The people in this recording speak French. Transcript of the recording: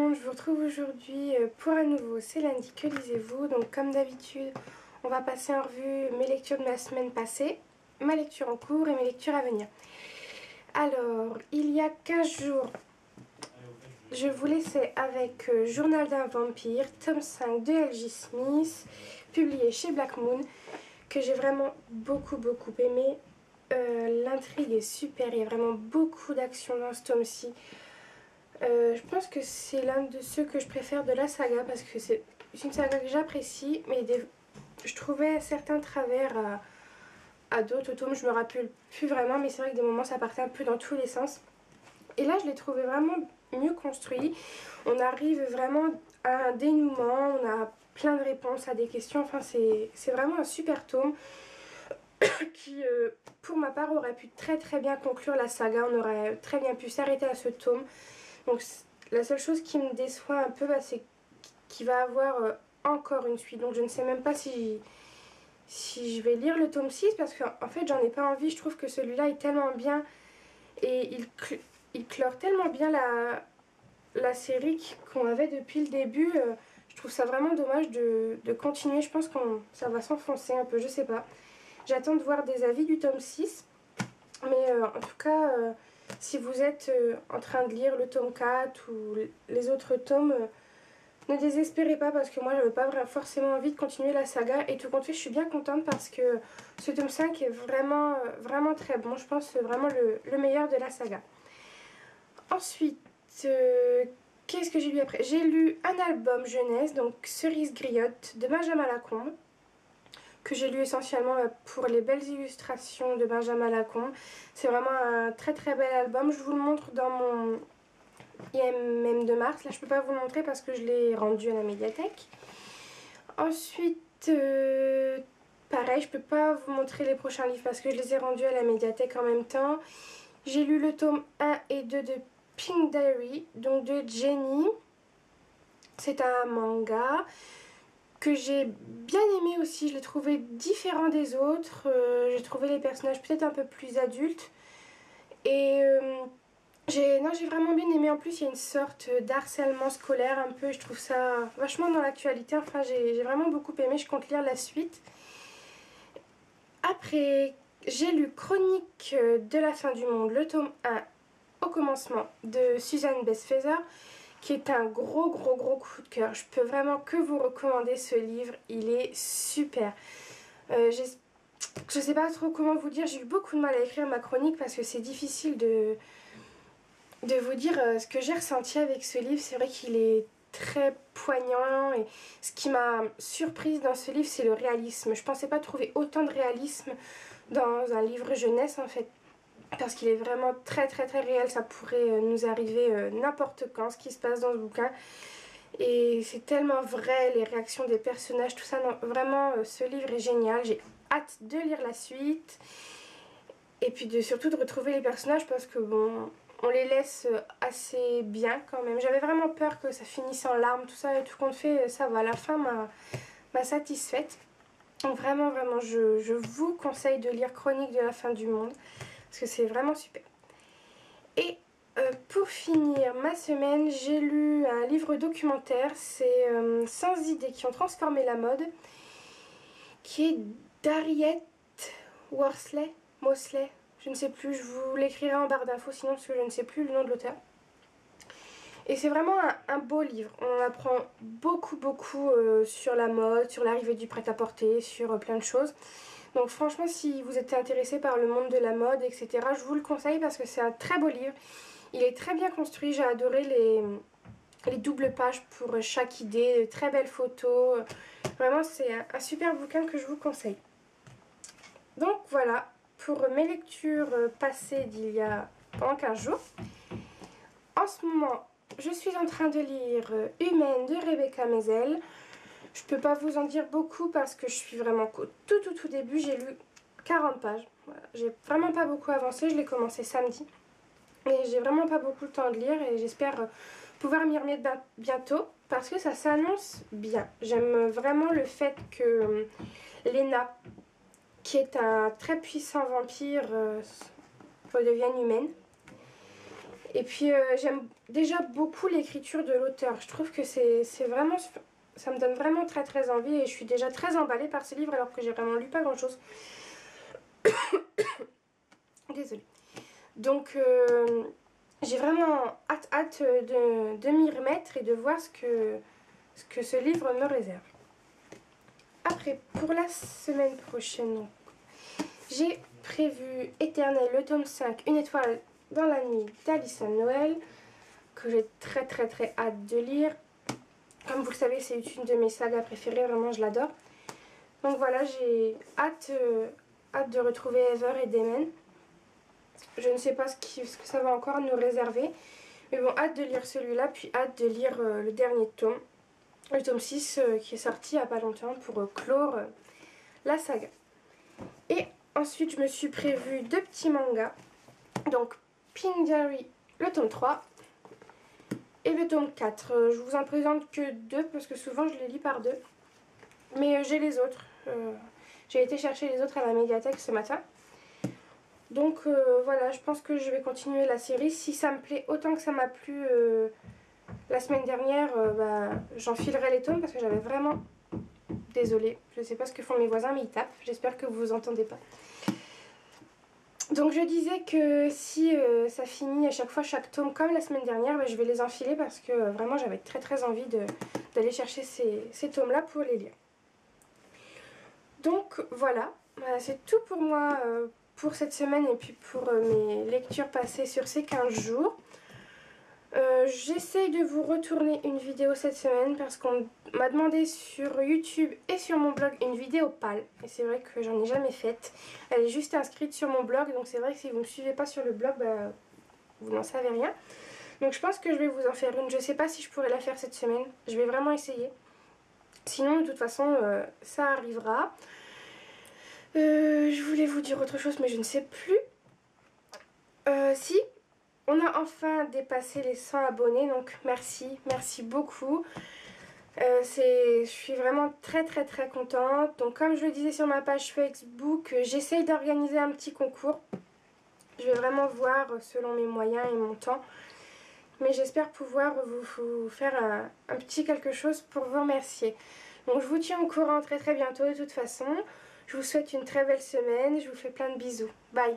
monde, je vous retrouve aujourd'hui pour un nouveau C'est lundi, que lisez-vous? Donc comme d'habitude, on va passer en revue mes lectures de la semaine passée, ma lecture en cours et mes lectures à venir. Alors, il y a 15 jours, je vous laissais avec Journal d'un vampire, tome 5 de L.J. Smith, publié chez Black Moon, que j'ai vraiment beaucoup aimé. L'intrigue est super, il y a vraiment beaucoup d'action dans ce tome-ci. Je pense que c'est l'un de ceux que je préfère de la saga parce que c'est une saga que j'apprécie, mais je trouvais certains travers à d'autres tomes, je me rappelle plus vraiment, mais c'est vrai que des moments ça partait un peu dans tous les sens. Et là je l'ai trouvé vraiment mieux construit, on arrive vraiment à un dénouement, on a plein de réponses à des questions, enfin c'est vraiment un super tome qui pour ma part aurait pu très bien conclure la saga, on aurait très bien pu s'arrêter à ce tome. Donc la seule chose qui me déçoit un peu, c'est qu'il va avoir encore une suite. Donc je ne sais même pas si je vais lire le tome 6 parce qu'en fait j'en ai pas envie. Je trouve que celui-là est tellement bien et il clore tellement bien la série qu'on avait depuis le début. Je trouve ça vraiment dommage de continuer. Je pense que ça va s'enfoncer un peu, je sais pas. J'attends de voir des avis du tome 6. Mais en tout cas, si vous êtes en train de lire le tome 4 ou les autres tomes, ne désespérez pas parce que moi j'avais pas forcément envie de continuer la saga. Et tout compte fait, je suis bien contente parce que ce tome 5 est vraiment très bon. Je pense que c'est vraiment le meilleur de la saga. Ensuite, qu'est-ce que j'ai lu après? J'ai lu un album jeunesse, donc Cerise Griotte de Benjamin Lacombe, que j'ai lu essentiellement pour les belles illustrations de Benjamin Lacombe. C'est vraiment un très bel album. Je vous le montre dans mon IMM de mars. Là, je peux pas vous le montrer parce que je l'ai rendu à la médiathèque. Ensuite, pareil, je peux pas vous montrer les prochains livres parce que je les ai rendus à la médiathèque en même temps. J'ai lu le tome 1 et 2 de Pink Diary, donc de Jenny. C'est un manga que j'ai bien aimé aussi, je l'ai trouvé différent des autres, j'ai trouvé les personnages peut-être un peu plus adultes et j'ai vraiment bien aimé. En plus il y a une sorte d'harcèlement scolaire un peu, je trouve ça vachement dans l'actualité, enfin j'ai vraiment beaucoup aimé, je compte lire la suite. Après j'ai lu Chronique de la fin du monde, le tome 1 au commencement de Suzanne Bestfeather, qui est un gros coup de cœur. Je peux vraiment que vous recommander ce livre, il est super. Je sais pas trop comment vous dire, j'ai eu beaucoup de mal à écrire ma chronique parce que c'est difficile de vous dire ce que j'ai ressenti avec ce livre. C'est vrai qu'il est très poignant et ce qui m'a surprise dans ce livre, c'est le réalisme. Je pensais pas trouver autant de réalisme dans un livre jeunesse en fait. Parce qu'il est vraiment très réel, ça pourrait nous arriver n'importe quand, ce qui se passe dans ce bouquin. Et c'est tellement vrai, les réactions des personnages, tout ça. Non, vraiment, ce livre est génial. J'ai hâte de lire la suite. Et puis surtout de retrouver les personnages parce que bon, on les laisse assez bien quand même. J'avais vraiment peur que ça finisse en larmes, tout ça. Et tout compte fait, ça va. La fin m'a satisfaite. Donc vraiment, je vous conseille de lire Chronique de la fin du monde. Parce que c'est vraiment super. Et pour finir ma semaine, j'ai lu un livre documentaire, c'est 100 idées qui ont transformé la mode, qui est d'Harriet Mosley, je ne sais plus, je vous l'écrirai en barre d'infos sinon parce que je ne sais plus le nom de l'auteur. Et c'est vraiment un beau livre, on apprend beaucoup sur la mode, sur l'arrivée du prêt-à-porter, sur plein de choses. Donc franchement, si vous êtes intéressé par le monde de la mode, etc., je vous le conseille parce que c'est un très beau livre. Il est très bien construit, j'ai adoré les doubles pages pour chaque idée, de très belles photos. Vraiment, c'est un super bouquin que je vous conseille. Donc voilà, pour mes lectures passées d'il y a pendant 15 jours. En ce moment, je suis en train de lire Humaine de Rebecca Meisel. Je peux pas vous en dire beaucoup parce que je suis vraiment qu'au tout début. J'ai lu 40 pages. Voilà. J'ai vraiment pas beaucoup avancé. Je l'ai commencé samedi. Et j'ai vraiment pas beaucoup le temps de lire. Et j'espère pouvoir m'y remettre bientôt. Parce que ça s'annonce bien. J'aime vraiment le fait que Lena, qui est un très puissant vampire, redevienne humaine. Et puis j'aime déjà beaucoup l'écriture de l'auteur. Je trouve que c'est vraiment... Ça me donne vraiment très très envie et je suis déjà très emballée par ce livre alors que j'ai vraiment lu pas grand chose. Désolée. Donc j'ai vraiment hâte de m'y remettre et de voir ce que ce livre me réserve. Après, pour la semaine prochaine, j'ai prévu Éternel, le tome 5, Une étoile dans la nuit d'Alison Noël, que j'ai très très très hâte de lire. Comme vous le savez, c'est une de mes sagas préférées, vraiment je l'adore. Donc voilà, j'ai hâte de retrouver Ever et Damon. Je ne sais pas ce que ça va encore nous réserver. Mais bon, hâte de lire celui-là, puis hâte de lire le dernier tome. Le tome 6 qui est sorti il n'y a pas longtemps pour clore la saga. Et ensuite, je me suis prévu 2 petits mangas. Donc, Pink Diary, le tome 3 et le tome 4. Je vous en présente que 2 parce que souvent je les lis par 2. Mais j'ai les autres. J'ai été chercher les autres à la médiathèque ce matin. Donc voilà, je pense que je vais continuer la série. Si ça me plaît autant que ça m'a plu la semaine dernière, j'enfilerai les tomes parce que j'avais vraiment... Désolée, je ne sais pas ce que font mes voisins mais ils tapent. J'espère que vous entendez pas. Donc je disais que si ça finit à chaque fois chaque tome comme la semaine dernière, je vais les enfiler parce que vraiment j'avais très très envie d'aller chercher ces tomes-là pour les lire. Donc voilà, c'est tout pour moi pour cette semaine et puis pour mes lectures passées sur ces 15 jours. J'essaye de vous retourner une vidéo cette semaine parce qu'on m'a demandé sur YouTube et sur mon blog une vidéo pâle. Et c'est vrai que j'en ai jamais faite. Elle est juste inscrite sur mon blog, donc c'est vrai que si vous ne me suivez pas sur le blog, vous n'en savez rien. Donc je pense que je vais vous en faire une. Je ne sais pas si je pourrai la faire cette semaine. Je vais vraiment essayer. Sinon, de toute façon, ça arrivera. Je voulais vous dire autre chose, mais je ne sais plus. Si, on a enfin dépassé les 100 abonnés, donc merci beaucoup. Je suis vraiment très très très contente. Donc comme je le disais sur ma page Facebook, j'essaye d'organiser un petit concours. Je vais vraiment voir selon mes moyens et mon temps. Mais j'espère pouvoir vous faire un petit quelque chose pour vous remercier. Donc je vous tiens au courant très très bientôt de toute façon. Je vous souhaite une très belle semaine. Je vous fais plein de bisous. Bye.